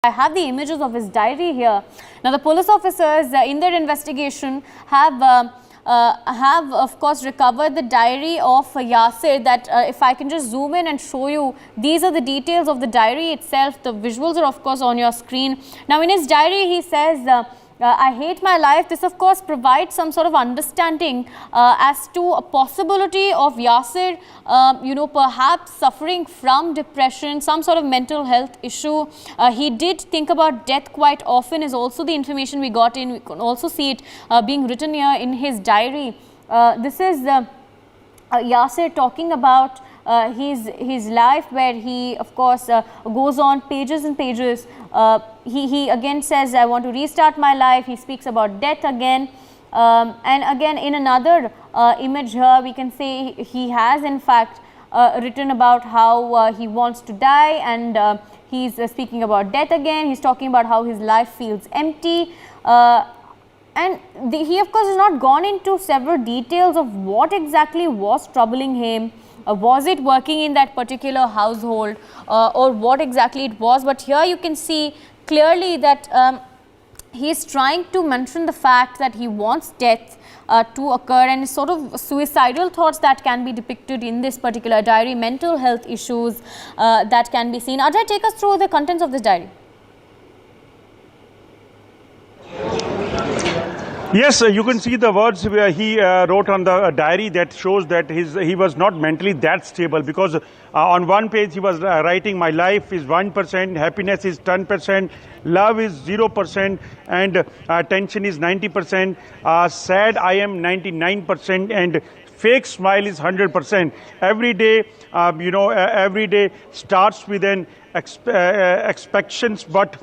I have the images of his diary here. Now, the police officers in their investigation have of course recovered the diary of Yasir. That if I can just zoom in and show you, these are the details of the diary itself. The visuals are of course on your screen. Now, in his diary, he says, I hate my life. This of course provides some sort of understanding as to a possibility of Yasir, perhaps suffering from depression, some sort of mental health issue. He did think about death quite often is also the information we got in. We can also see it being written here in his diary. This is Yasir talking about his life, where he of course goes on pages and pages. He again says, I want to restart my life. He speaks about death again, and again in another image here we can say he has in fact written about how he wants to die, and he's speaking about death again. He's talking about how his life feels empty, and he of course has not gone into several details of what exactly was troubling him. Was it working in that particular household, or what exactly it was? But here you can see clearly that he is trying to mention the fact that he wants death to occur, and sort of suicidal thoughts that can be depicted in this particular diary, mental health issues that can be seen. Ajay, take us through the contents of this diary. Yes, you can see the words where he wrote on the diary that shows that he was not mentally that stable, because on one page he was writing, my life is 1%, happiness is 10%, love is 0%, and tension is 90%, sad I am 99%, and fake smile is 100%. Every day, every day starts with an expectations, but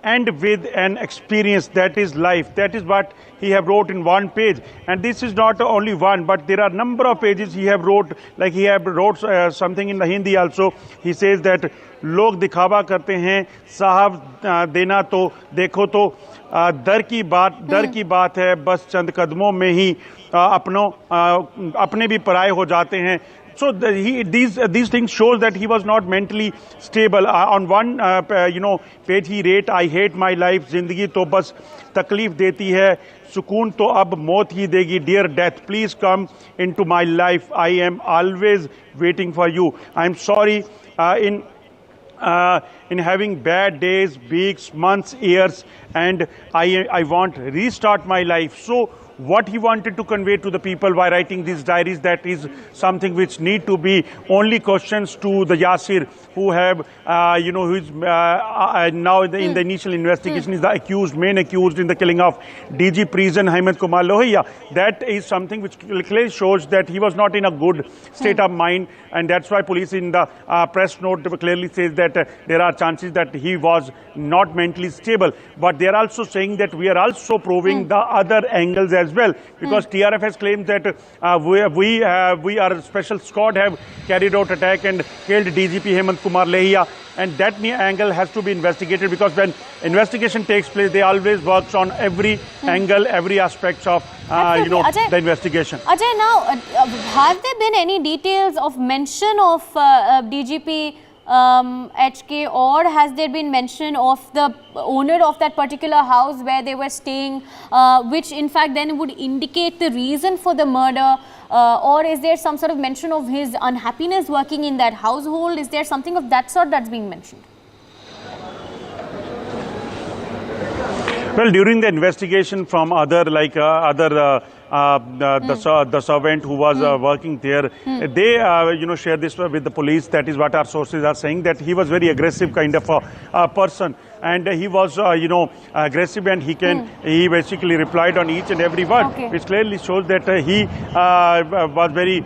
and with an experience, that is life. That is what he have wrote in one page. And this is not only one, but there are number of pages he have wrote, like he have wrote something in the Hindi also. He says that लोग दिखावा करते हैं साहब देना तो देखो तो डर की बात है बस चंद कदमों में ही अपने भी पराये हो जाते हैं. So these things shows that he was not mentally stable. On one page he wrote, I hate my life, जिंदगी तो बस तकलीफ देती है, सुकून तो अब मौत ही देगी, dear death, please come into my life, I am always waiting for you. I am sorry in having bad days, weeks, months, years, and I want to restart my life. So what he wanted to convey to the people by writing these diaries, that is something which need to be only questions to the Yasir, who have, who is now in the initial investigation is the main accused in the killing of DG Prison Hemant Kumar Lohia. That is something which clearly shows that he was not in a good state of mind, and that's why police in the press note clearly says that there are chances that he was not mentally stable. But they are also saying that we are also proving the other angles as well, because TRF has claimed that we our special squad have carried out attack and killed DGP Hemant Kumar Lohia, and that angle has to be investigated, because when investigation takes place, they always works on every angle, every aspect of Ajay, the investigation. Ajay, now have there been any details of mention of DGP HK, or has there been mention of the owner of that particular house where they were staying, which in fact then would indicate the reason for the murder, or is there some sort of mention of his unhappiness working in that household? Is there something of that sort that's being mentioned? Well, during the investigation from other the servant who was working there, they share this with the police. That is what our sources are saying, that he was very aggressive kind of a person, and he was aggressive, and he basically replied on each and every word, which clearly shows that he was very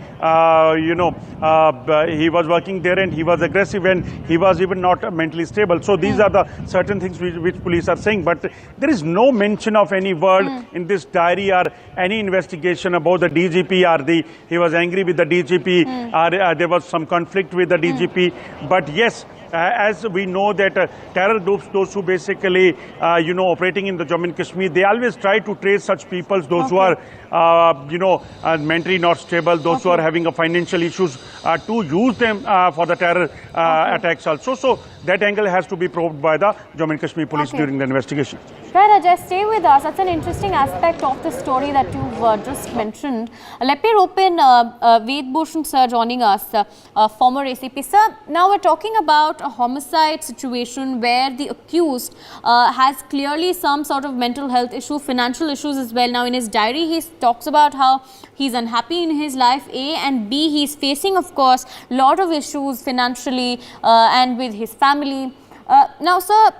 he was working there, and he was aggressive, and he was even not mentally stable. So these are the certain things which police are saying, but there is no mention of any word in this diary or any investigation about the DGP, or he was angry with the DGP, or there was some conflict with the DGP. But yes, as we know that terror groups, those who basically, operating in the Jammu and Kashmir, they always try to trace such people, those who are, mentally not stable, those who are having a financial issues, to use them for the terror attacks also. So that angle has to be probed by the Jammu and Kashmir police during the investigation. Right, Ajay, stay with us. That's an interesting aspect of the story that you've just mentioned. Let me rope in Ved Bhushan sir joining us, former ACP. Sir, now we're talking about a homicide situation where the accused has clearly some sort of mental health issue, financial issues as well. Now in his diary, he talks about how he's unhappy in his life, A, and B, he's facing, of course, a lot of issues financially and with his family. Now, sir,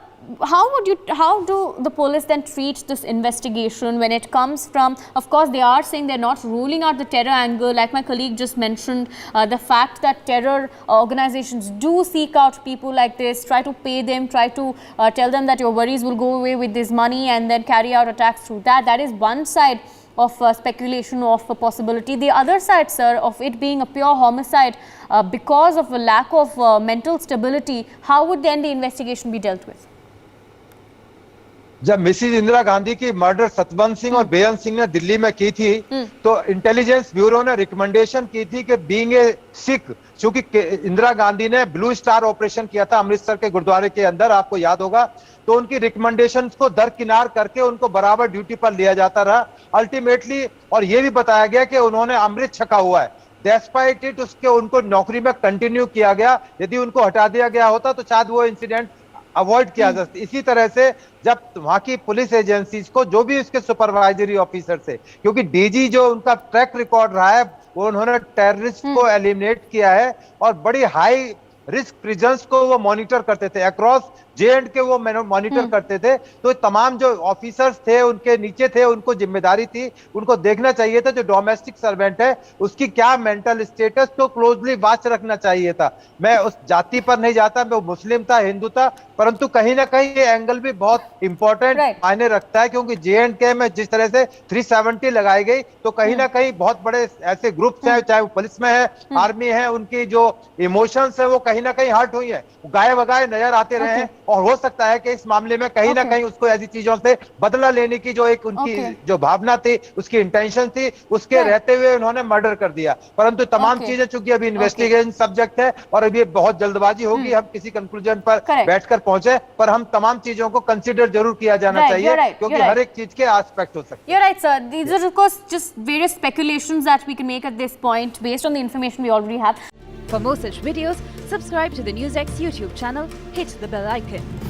how do the police then treat this investigation when it comes from, of course, they are saying they're not ruling out the terror angle, like my colleague just mentioned, the fact that terror organizations do seek out people like this, try to pay them, try to tell them that your worries will go away with this money and then carry out attacks through that. That is one side of speculation of a possibility. The other side, sir, of it being a pure homicide because of a lack of mental stability, how would then the investigation be dealt with? जब Mrs Indira Gandhi की murder Satwant Singh और बेअंत सिंह ने दिल्ली में की थी तो intelligence bureau ने recommendation की थी कि बीइंग ए सिख, क्योंकि इंदिरा गांधी ने ब्लू स्टार ऑपरेशन किया था अमृतसर के गुरुद्वारे के अंदर, आपको याद होगा, तो उनकी रिकमेंडेशन को दरकिनार करके उनको बराबर ड्यूटी पर लिया जाता रहा अल्टीमेटली। और ये भी बताया गया कि उन्होंने अमृत छका हुआ है, डेस्पाइट इट उसके उनको नौकरी में कंटिन्यू किया गया। यदि उनको हटा दिया गया होता तो शायद वो इंसिडेंट अवॉइड किया जा सकता। इसी तरह से जब वहां की पुलिस एजेंसीज को, जो भी उसके सुपरवाइजरी ऑफिसर थे, क्योंकि डीजी जो उनका ट्रैक रिकॉर्ड रहा है वो उन्होंने टेररिस्ट को एलिमिनेट किया है और बड़ी हाई रिस्क प्रिजन्स को वो मॉनिटर करते थे, अक्रॉस जे के वो मॉनिटर करते थे। तो तमाम जो ऑफिसर्स थे उनके नीचे थे, उनको जिम्मेदारी थी, उनको देखना चाहिए था जो डोमेस्टिक सर्वेंट है उसकी क्या मेंटल स्टेटस को क्लोजली वॉच रखना चाहिए था। मैं उस जाति पर नहीं जाता, मैं मुस्लिम था, हिंदू था, परंतु कहीं ना कहीं ये एंगल भी बहुत इंपॉर्टेंट मायने रखता है, क्योंकि जे में जिस तरह से 370 लगाई गई तो कहीं ना कहीं बहुत बड़े ऐसे ग्रुप्स हैं, चाहे वो पुलिस में है, आर्मी है, उनकी जो इमोशंस है वो कहीं ना कहीं हर्ट हुई है, गाये बगाए नजर आते रहे हैं। और हो सकता है कि इस मामले में कहीं ना कहीं उसको ऐसी चीजों से बदला लेने की जो एक उनकी जो भावना थी, उसकी इंटेंशन थी, उसके रहते हुए उन्होंने मर्डर कर दिया। परंतु तमाम चीजें चूंकि अभी इन्वेस्टिगेशन सब्जेक्ट है और अभी बहुत जल्दबाजी होगी, हम किसी कंक्लूजन पर बैठकर पहुंचे, पर हम तमाम चीजों को कंसिडर जरूर किया जाना चाहिए, क्योंकि हर एक चीज के एस्पेक्ट हो सकते हैं। You're right, sir. These are of course just various speculations that we can make at this point based on the information we already have. For more such videos, subscribe to the NewsX YouTube channel, hit the bell icon.